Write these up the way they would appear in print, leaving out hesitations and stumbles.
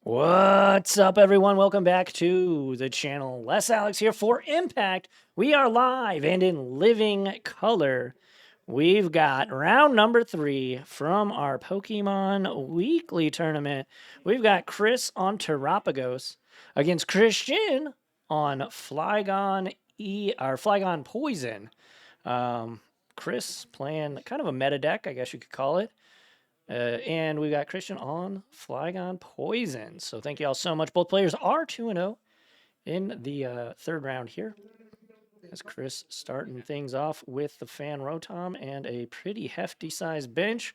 What's up, everyone? Welcome back to the channel. Les Alex here for Impact. We are live and in living color. We've got round number 3 from our Pokemon Weekly Tournament. We've got Chris on Terapagos against Christian on Flygon Flygon Poison. Chris playing kind of a meta deck, I guess you could call it. And we got Christian on Flygon Poison. So thank you all so much. Both players are 2-0 in the third round here. As Chris starting things off with the Fan Rotom and a pretty hefty sized bench.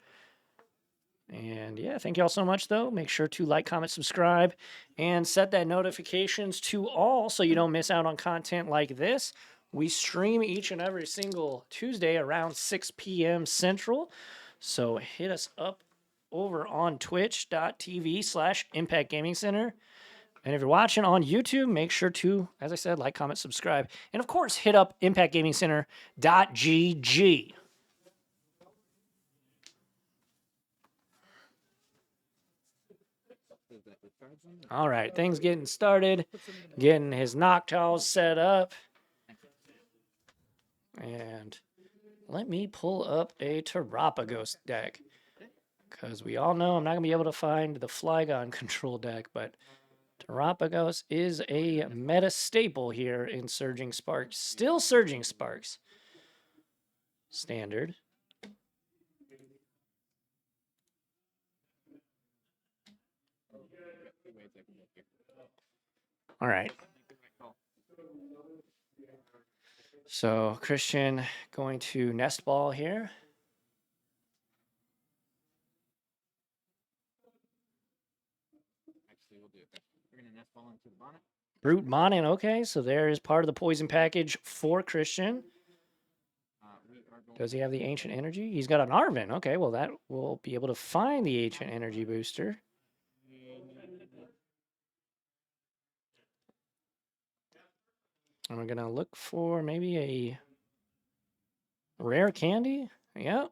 And yeah, thank you all so much, though. Make sure to like, comment, subscribe, and set that notifications to all so you don't miss out on content like this. We stream each and every single Tuesday around 6 p.m. Central. So hit us up over on twitch.tv/Impact Gaming Center. And if you're watching on YouTube, make sure to, as I said, like, comment, subscribe. And of course, hit up impactgamingcenter.gg. All right, things getting started. Getting his Noctowls set up. And let me pull up a Terapagos deck. Because we all know I'm not going to be able to find the Flygon control deck, but Terapagos is a meta staple here in Surging Sparks. Still Surging Sparks. Standard. All right. So Christian going to Nest Ball here. Brute Bonnet, okay, so there is part of the poison package for Christian. Does he have the Ancient Energy? He's got an Arvin. Okay, well, that will be able to find the Ancient Energy booster. And we're going to look for maybe a rare candy. Yep.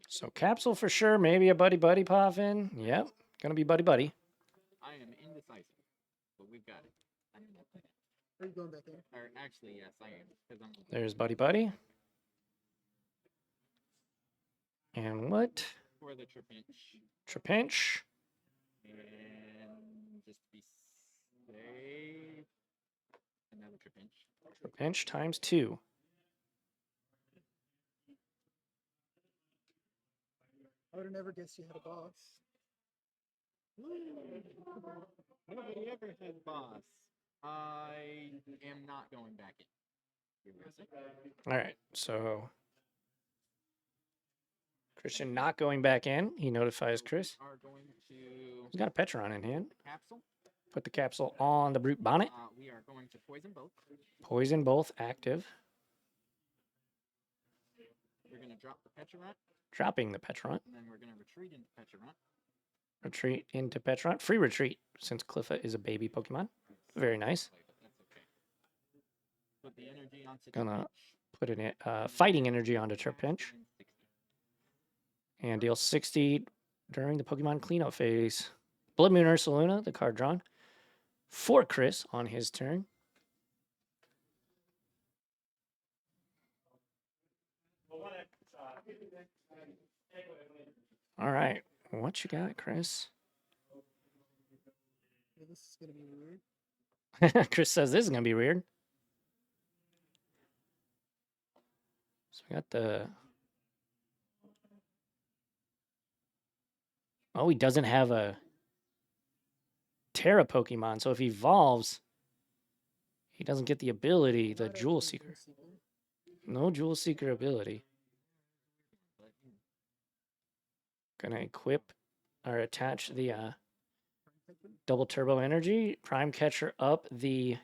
So capsule for sure, maybe a Buddy Buddy Poffin. Yep, gonna be Buddy Buddy. I am indecisive, but we've got it. Are you going back there? Or actually, yes, I am. There's Buddy Buddy. And what? For the Trapinch. Trapinch. And just to be safe, another Trapinch. Trapinch times 2. I would have never guessed you had a boss. Nobody ever had boss. I am not going back in. All right, so Christian not going back in. He notifies Chris. Are going to He's got a Petron in hand. capsule. Put the capsule on the Brute Bonnet. We are going to poison both. Poison both active. We're going to drop the Petronet. Dropping the Petron. And then we're going to retreat into Petronet. Retreat into Petron. Free retreat since Cliffa is a baby Pokemon. Very nice. That's okay. Put the energy onto Gonna put in fighting energy onto Trapinch. And deal 60 during the Pokemon cleanup phase. Blood Moon Ursaluna, the card drawn. For Chris on his turn. All right. What you got, Chris? Yeah, this is going to be weird. Chris says this is going to be weird. So we got the... Oh, he doesn't have a Terra Pokemon. So if he evolves, he doesn't get the ability, the Jewel Seeker. No Jewel Seeker ability. Gonna equip or attach the double turbo energy. Prime Catcher up the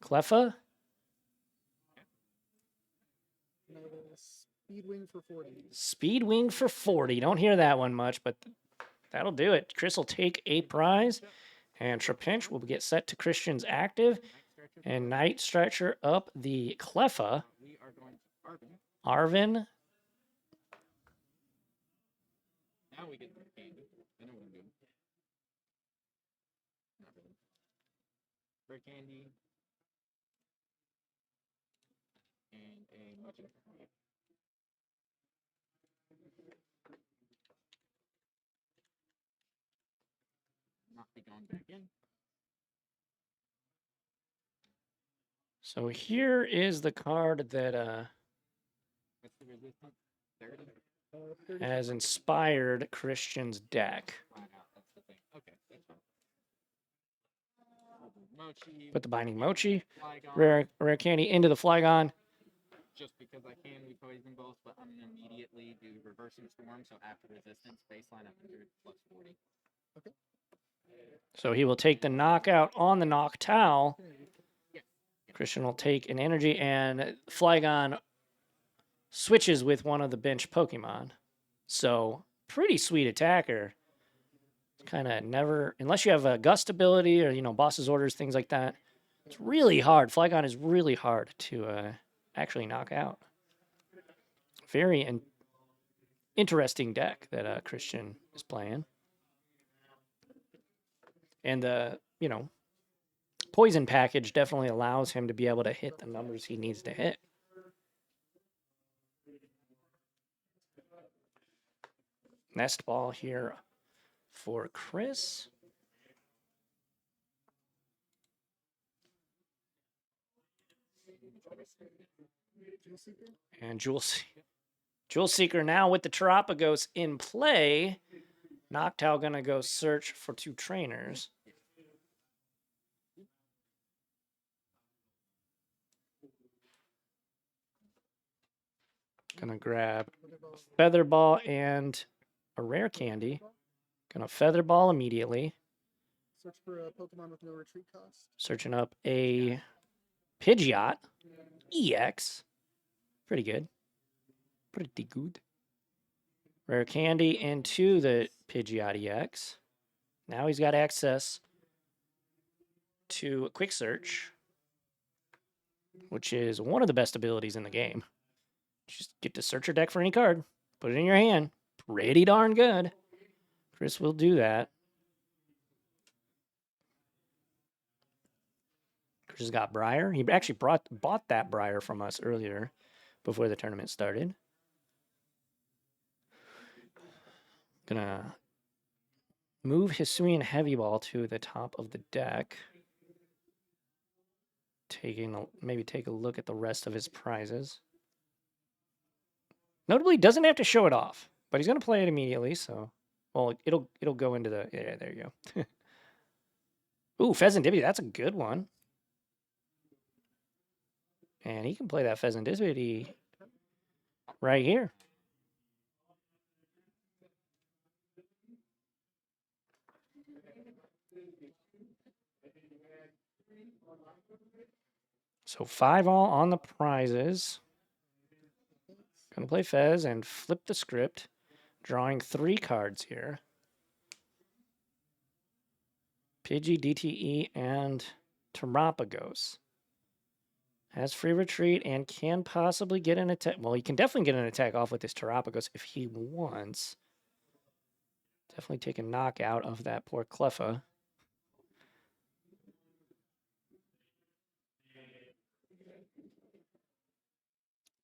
Cleffa. Speed Wing for 40. Speed Wing for 40. Don't hear that one much, but That'll do it. Chris will take a prize, and Trapinch will get set to Christian's active, and Night Stretcher up the Cleffa. We are going to Arvin. Now we get the candy. I know what I'm doing. Not really. Rare candy. And a mochi. Not be going back in. So here is the card that What's the resistance? 30? 30. has inspired Christian's deck. Flat out, that's the thing. Okay, that's fine. Mochi. Put the Binding Mochi, Flygon. rare candy into the Flygon. Just because I can, we poison both, but I'm gonna immediately do reversing storm. So after resistance, baseline 100 plus 40. So he will take the knockout on the Noctowl. Yeah. Christian will take an energy, and Flygon switches with one of the bench Pokemon. So pretty sweet attacker. Kind of never, unless you have a gust ability or, boss's orders, things like that. It's really hard. Flygon is really hard to actually knock out. Very interesting deck that Christian is playing. And the, poison package definitely allows him to be able to hit the numbers he needs to hit. Nest ball here for Chris. And Jewel Seeker now with the Terapagos in play. Noctowl gonna go search for 2 trainers. Gonna grab Feather Ball and a rare candy. Gonna Feather Ball immediately. Search for a Pokemon with no retreat cost. Searching up a Pidgeot EX. Pretty good. Pretty good. Rare candy into the Pidgeot EX. Now he's got access to a quick search, which is one of the best abilities in the game. Just get to search your deck for any card, put it in your hand. Pretty darn good. Chris will do that. Chris has got Briar. He actually bought that Briar from us earlier before the tournament started. Gonna move Hisuian Heavy Ball to the top of the deck. Maybe take a look at the rest of his prizes. Notably, doesn't have to show it off, but he's gonna play it immediately. So, well, it'll go into the there you go. Ooh, Pheasantipity, that's a good one. And he can play that Pheasantipity right here. So 5 all on the prizes. Gonna play Fez and flip the script. Drawing 3 cards here. Pidgey, DTE, and Terapagos. Has free retreat and can possibly get an attack. Well, he can definitely get an attack off with this Terapagos if he wants. Definitely take a knockout of that poor Cleffa.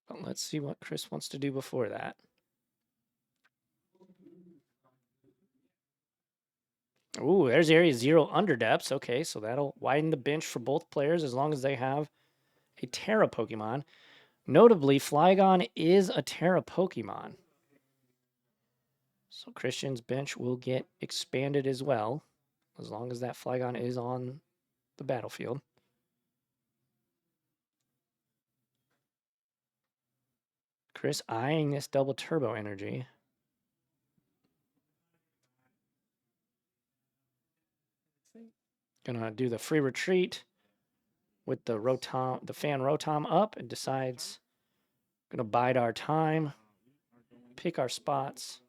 But let's see what Chris wants to do before that. Ooh, there's area 0 underdepths. Okay, so that'll widen the bench for both players as long as they have a Terra Pokemon. Notably, Flygon is a Terra Pokemon. So Christian's bench will get expanded as well, as long as that Flygon is on the battlefield. Chris eyeing this double turbo energy. Gonna do the free retreat with the fan Rotom up, and decides gonna bide our time, pick our spots.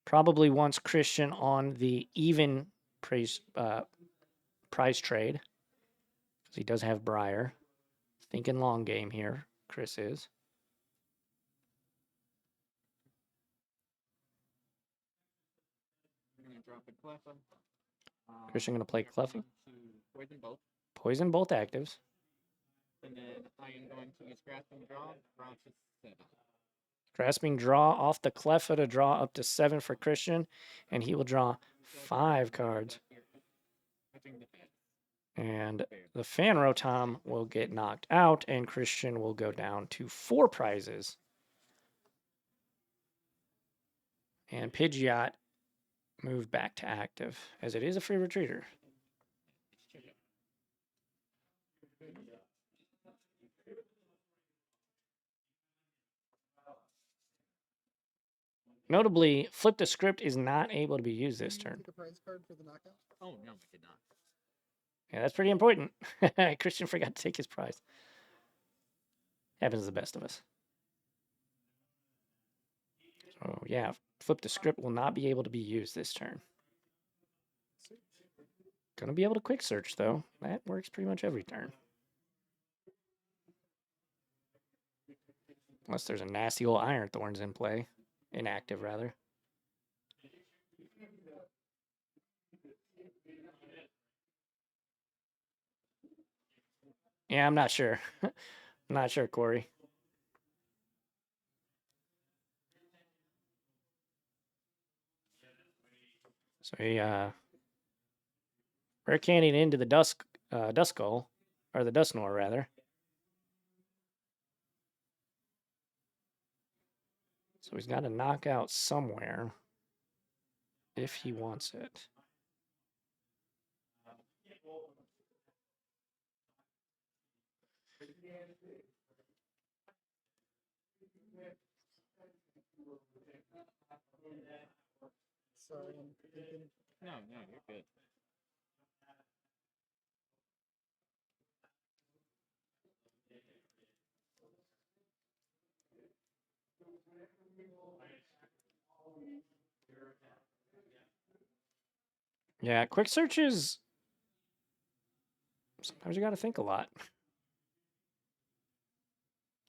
Probably wants Christian on the even price trade because he does have Briar. Thinking long game here, Chris is. I'm gonna drop a Cleffa. Christian gonna play we are Cleffa? going to poison both, Poison both actives. and then I am going to use Grasping Draw to 7. Grasping draw off the Cleffa to draw up to 7 for Christian, and he will draw 5 cards. Touching the fan. And the Fan Rotom will get knocked out, and Christian will go down to 4 prizes. And Pidgeot move back to active, as it is a free retreater. Notably, Flip the Script is not able to be used this turn. The prize card for the knockout. Oh no, I did not. Yeah, that's pretty important. Christian forgot to take his prize. Happens to the best of us. So yeah, Flip the Script will not be able to be used this turn. Gonna be able to quick search though. That works pretty much every turn. Unless there's a nasty old Iron Thorns in play. Inactive, rather. Yeah, I'm not sure. I'm not sure, Corey. So he Rare Canyon into the Duskull, or the Dusknoir, rather. So he's got to knock out somewhere if he wants it. Sorry, I'm thinking. No, you're good. Yeah, quick searches. Sometimes you got to think a lot.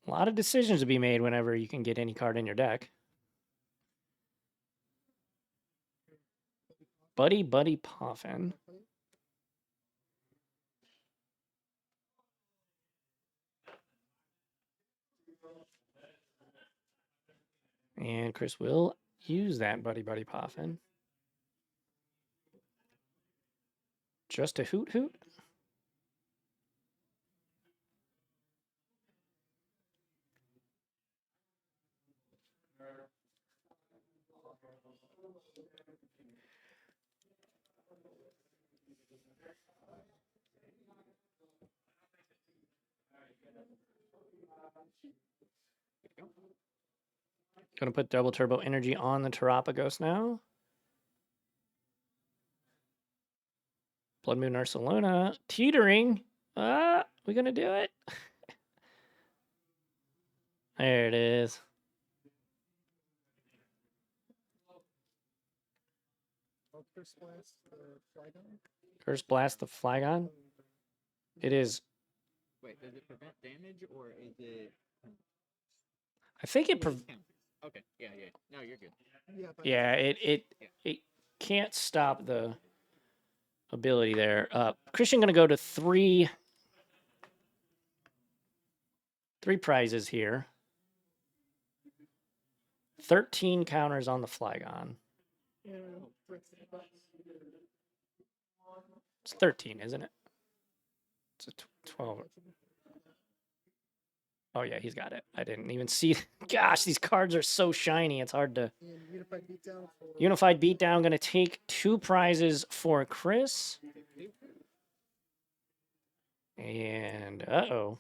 A lot of decisions to be made whenever you can get any card in your deck. Buddy Poffin. And Chris will use that Buddy Poffin. Just a hoot. Gonna put double turbo energy on the Terapagos now. Blood Moon Ursaluna teetering. We gonna do it? There it is. Curse Blast the Flygon. Curse Blast the Flygon. It is. Wait, does it prevent damage or is it? I think it. Okay, yeah. No, you're good. Yeah, it can't stop the ability there. Christian gonna go to three prizes here. 13 counters on the Flygon. It's 13, isn't it? It's a 12. Oh, yeah, he's got it. I didn't even see. Gosh, these cards are so shiny. It's hard to. Unified Beatdown going to take 2 prizes for Chris. And, uh-oh.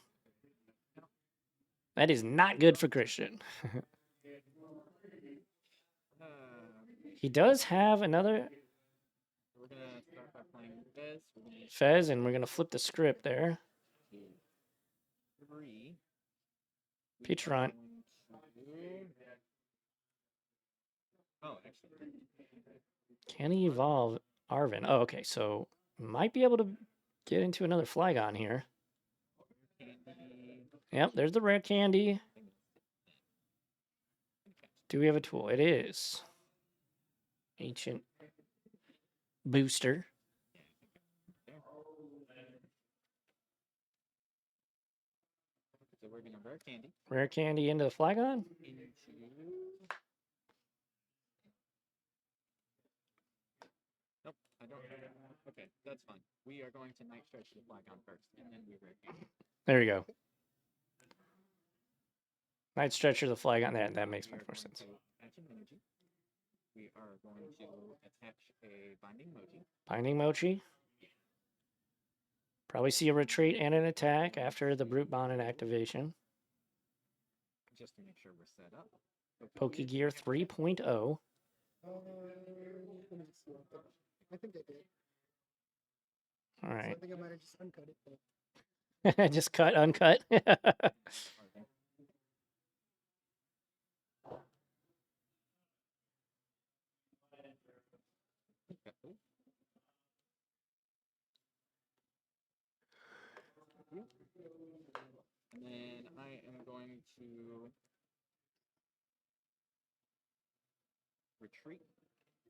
That is not good for Christian. He does have another We're going to start by playing Fez. Fez, and we're going to flip the script there. 3. Peachron. Oh, actually. Can he evolve Arvin? Oh, okay. So might be able to get into another Flygon here. Candy. Yep, there's the rare candy. Do we have a tool? It is ancient booster. So we're gonna rare candy Rare candy into the Flygon. into. Nope, I don't. Okay, that's fine. We are going to night stretch the Flygon first, and then we rare candy. There we go. Night Stretcher, the Flygon. That makes We much are more going sense. to Action Energy. We are going to attach a binding mochi. Binding Mochi. Probably see a retreat and an attack after the Brute Bond activation. Just to make sure we're set up. Pokegear 3.0. Let me just see what I think I did. All So right. I think I might have just uncut it. But Just cut, uncut. And then I am going to retreat.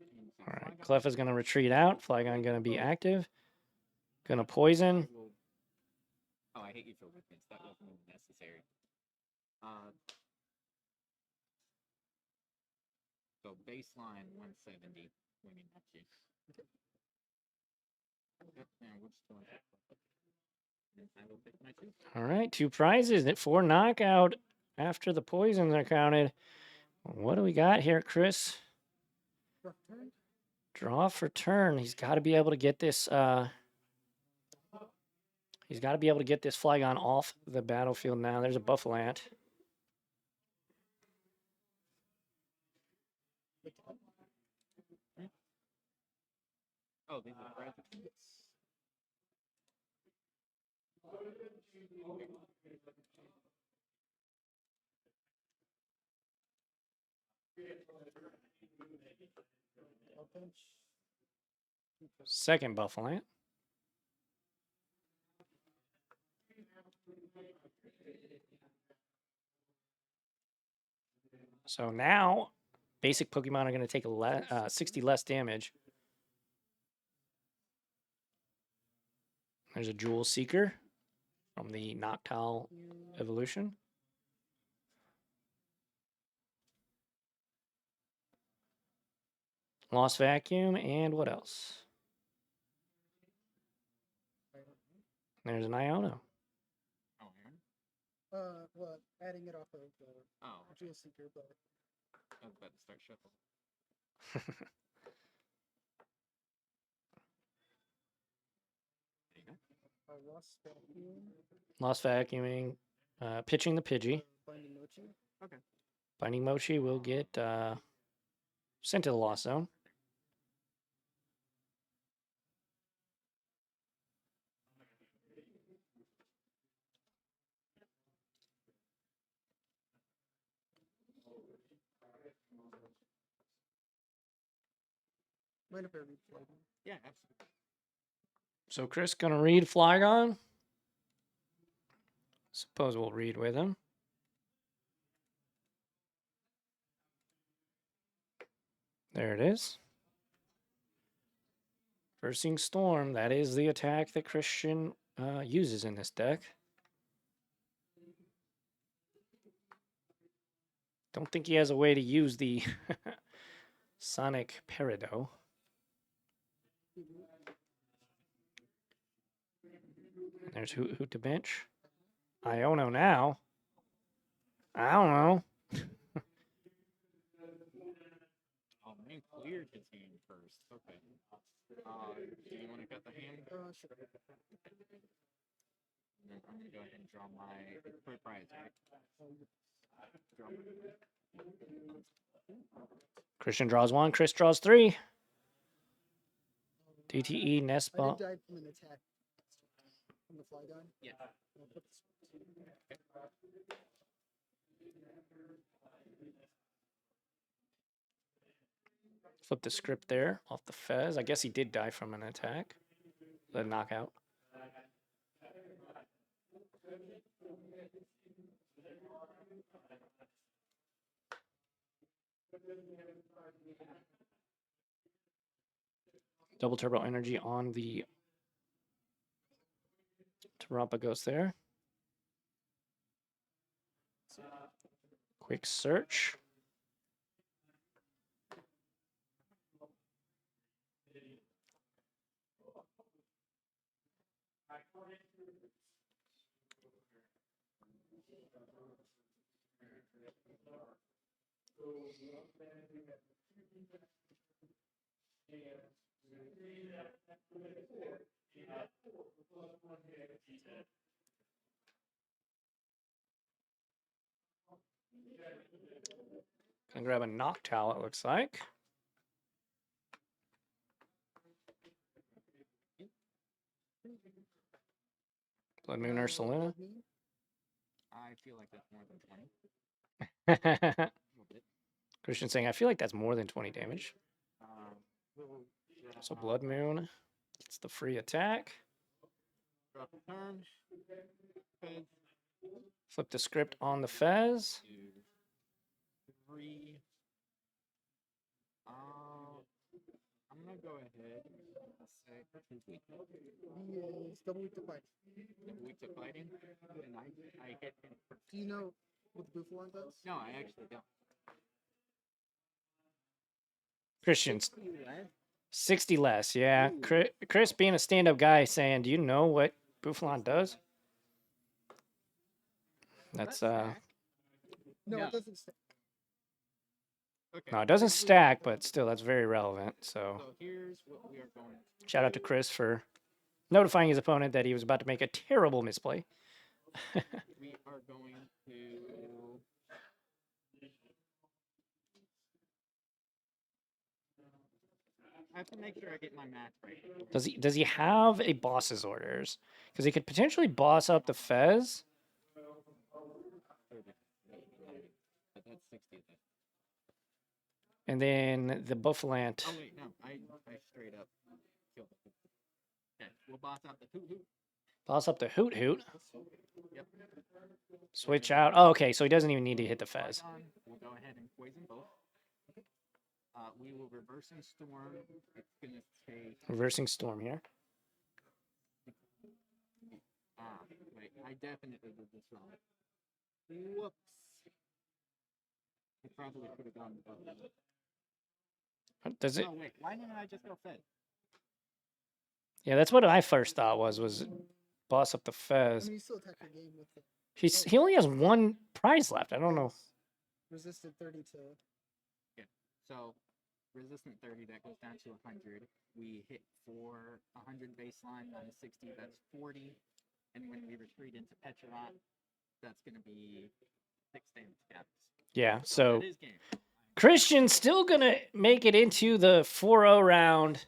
Into All right. Flygon. Clef is going to retreat out. Flygon going to be active. Going to poison. Oh, I hate you for weakness. That wasn't even necessary. So baseline 170 when you match you. Yep, and we're just going to. And I will pick my two. All right. 2 prizes. 4 knockout after the poisons are counted. What do we got here, Chris? rough turn. Draw for turn. He's got to be able to get this. He's got to be able to get this Flygon off the battlefield now. There's a Buffalo-ant. Oh, these are presents. Yes. I'll pinch. Second Buffalo-ant. So now, basic Pokemon are going to take 60 less damage. There's a Jewel Seeker from the Noctowl evolution. Lost Vacuum, and what else? There's an Iono. Oh, Aaron? Well, adding it off of the Oh, Jewel Seeker, but I was about to start shuffle. There you go. Lost Vacuum, Lost Vacuuming, pitching the Pidgey. Binding Mochi. Okay. Binding Mochi will get sent to the Lost Zone. Mind if I read Flygon? Yeah, absolutely. So Chris gonna read Flygon. Suppose we'll read with him. There it is. Versing Storm. That is the attack that Christian uses in this deck. Don't think he has a way to use the Sonic Peridot. There's who to bench. Iono now. I don't know. Oh, man, cleared his hand first. Okay. Do you want to cut the hand? Sure. And then I'm going to go ahead and draw my proprietary. Draw Christian draws 1. Chris draws 3. DTE, Nest I Ball. did die from an attack from the Flygon. Yeah. I'll put this Flip the script there off the Fez. I guess he did die from an attack. The knockout. Double turbo energy on the Terapagos there. Quick search. Gonna grab a Noctowl, it looks like. Blood Moon Ursaluna. I feel like that's more than 20. A little bit. Christian saying, I feel like that's more than 20 damage. We'll So Blood Moon. It's the free attack. drop a turn. Fez, Flip the script on the Fez. 2, 3. I'm gonna go ahead and say his weak. He is double weak to fight. Weak to fighting, and I hit him. Do you know what the Buffalon does? No, I actually don't. Christian's 60 less? 60 less, yeah. Chris being a stand-up guy saying, do you know what Buffalon does? That's stack? No, Yeah. it doesn't stack. Okay. no, it doesn't stack, but still that's very relevant. So So here's what we are going to shout out to Chris for notifying his opponent that he was about to make a terrible misplay. We are going to. I have to make sure I get my math right. Does he have a boss's orders? Because he could potentially boss up the Fez. But that's 60 left. And then the Buffalant. Oh wait, no, I straight up killed it. Okay, we'll boss out the hoot hoot. Boss up the Hoot Hoot. Yep. Switch out. Oh, okay, so he doesn't even need to hit the Fez. Flygon, we'll go ahead and poison both. We will reverse and storm. It's gonna take. Reversing Storm here. Wait, I definitely did this wrong. Whoops. I probably could have gone above that. Does it? Oh wait, why didn't I just go Fed? Yeah, that's what I first thought was boss up the I Fez. mean, you still attack your game with the He only has one prize left. I don't know. resisted 30 to. Yeah. So resistant 30 that goes down to 100. We hit for 100 baseline minus 60. That's 40. And when we retreat into Petrolot, that's gonna be 6 damage caps. Yeah, so That is game. Christian's still gonna make it into the 4-0 round.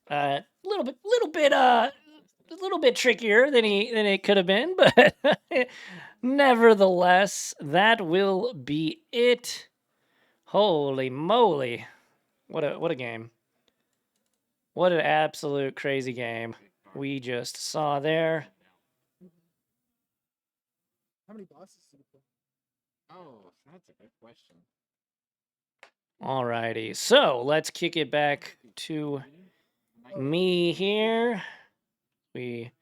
A little bit trickier than it could have been, but nevertheless, that will be it. Holy moly. What a game. What an absolute crazy game we just saw there. How many bosses did you play? Oh, that's a good question. Alrighty, so let's kick it back to me here. We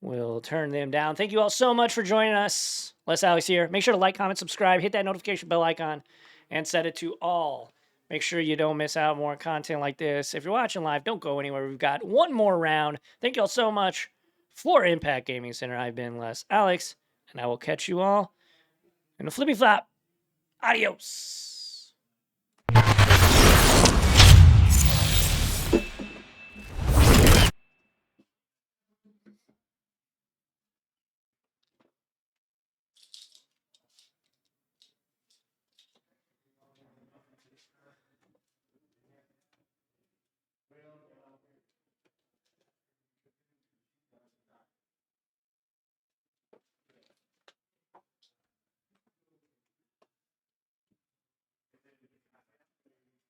will turn them down. Thank you all so much for joining us. Les Alex here. Make sure to like, comment, subscribe, hit that notification bell icon, and set it to all. Make sure you don't miss out more content like this. If you're watching live, don't go anywhere. We've got one more round. Thank you all so much for Impact Gaming Center. I've been Les Alex, and I will catch you all in a flippy flop. Adios.